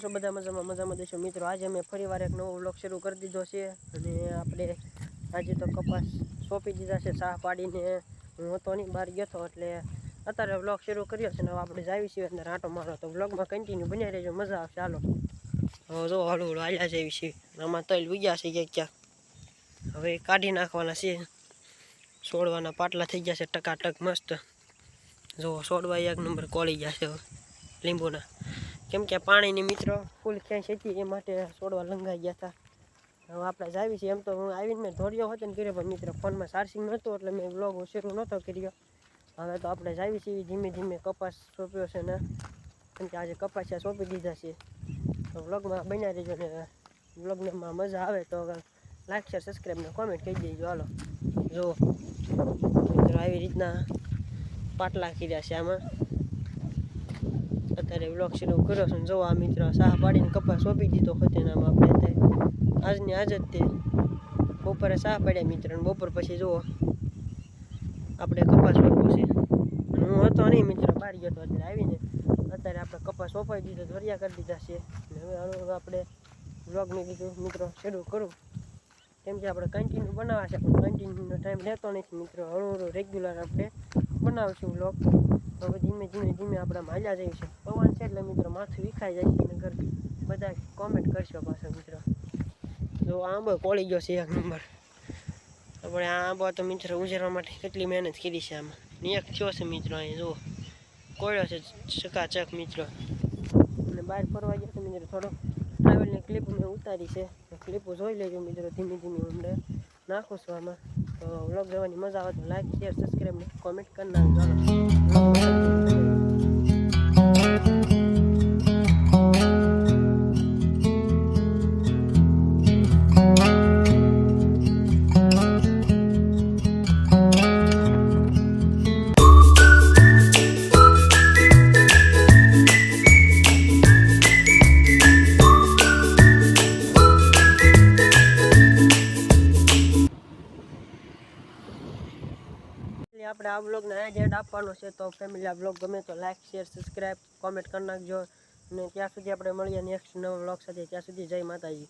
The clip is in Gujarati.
છો બધા મજામાં દેશો મિત્રો? આજે મેં ફરીવાર એક નવો વ્લોગ શરૂ કરી દીધો છે અને આપણે આજે તો કપાસ સોંપી દીધા છે સાહ પાડીને. હું તો નહીં બહાર ગયો હતો એટલે અત્યારે વ્લોગ શરૂ કર્યો છે ને હવે આપણે જાવી છીએ અંદર આંટો મારો. તો વ્લોગમાં કન્ટિન્યુ બન્યા રહેજો, મજા આવશે. ચાલો જો હળવું હળવું હાલ્યા જેવી છે. આમાં તલ ઉગ્યા છે ક્યાંક હવે કાઢી નાખવાના છે. છોડવાના પાટલા થઈ ગયા છે ટકાટક મસ્ત. જો છોડવા એક નંબર કોળી ગયા છે લીંબુના, કેમ કે પાણીની મિત્રો ફૂલ ક્યાંય છેતી એ માટે છોડવા લંઘાઈ ગયા હતા. હવે આપણે જ આવી છીએ. એમ તો હું આવીને મેં ધોર્યો હતો ને કર્યો, પણ મિત્રો ફોનમાં ચાર્જિંગ નહોતું એટલે મેં વ્લોગ શરૂ નહોતો કર્યો. હવે તો આપણે જ આવી છીએ ધીમે ધીમે. કપાસ સોંપ્યો છે ને, કેમ કે આજે કપાસિયા સોંપી દીધા છે. તો વ્લોગમાં બન્યા રહેજો ને વ્લોગમાં મજા આવે તો લાઈક શેર સબસ્ક્રાઈબ ને કોમેન્ટ કહી દેજો. હાલો જો મિત્રો આવી રીતના પાટલા કર્યા છે આમાં. અત્યારે વ્લોગ શરૂ કર્યો છે. જો આ મિત્રો સાહ પાડીને કપાસ સોંપી દીધો ખતેનામાં. આપણે આજની આજ જ તે બપોરે સાહ પાડ્યા મિત્રો, અને બપોર પછી જુઓ આપણે કપાસ સોંપવું છે. અને હું હતો નહીં મિત્રો, બહાર ગયો હતો. અત્યારે આવીને અત્યારે આપણે કપાસ સોંપાઈ દીધો, ધોરિયા કરી દીધા છે. હવે આપણે વ્લોગને કીધું મિત્રો શરૂ કરું, કેમ કે આપણે કન્ટિન્યુ બનાવવા છે પણ કન્ટિન્યુનો ટાઈમ રહેતો નથી મિત્રો. હળવું રેગ્યુલર આપણે બનાવશું વ્લોગ. હવે ધીમે ધીમે આપણે હાલ્યા જઈએ છે. પવન છે એટલે મિત્રો માથું વિખાઈ જાય છે. નગર બધા કોમેન્ટ કરશો પાછા મિત્રો. જો આંબો કોળી ગયો છે એક નંબર. આપણે આ આંબો તો મિત્રો ઉજરવા માટે કેટલી મહેનત કરી છે આમાં. એક થયો છે મિત્રો, અહીં જુઓ કોળ્યો છે ચકાચક મિત્રો. અને બહાર ફરવા ગયા છે મિત્રો, થોડો ટ્રાવેલની ક્લિપ મેં ઉતારી છે. ક્લિપો જોઈ લેજો મિત્રો. ધીમે ધીમે અમને નાખું છું આમાં. તો વ્લોગ જોવાની મજા આવે તો લાઈક શેર સબસ્ક્રાઈબ ને કોમેન્ટ કરી નાખજો. આપણે આ વ્લોગને અહીંયા એડ આપવાનો છે. તો ફેમિલી આ વ્લોગ ગમે તો લાઈક શેર સબસ્ક્રાઈબ કોમેન્ટ કરી નાખજો. અને ત્યાં સુધી આપણે મળીએ નેક્સ્ટ નવા વ્લોગ સાથે. ત્યાં સુધી જય માતાજી.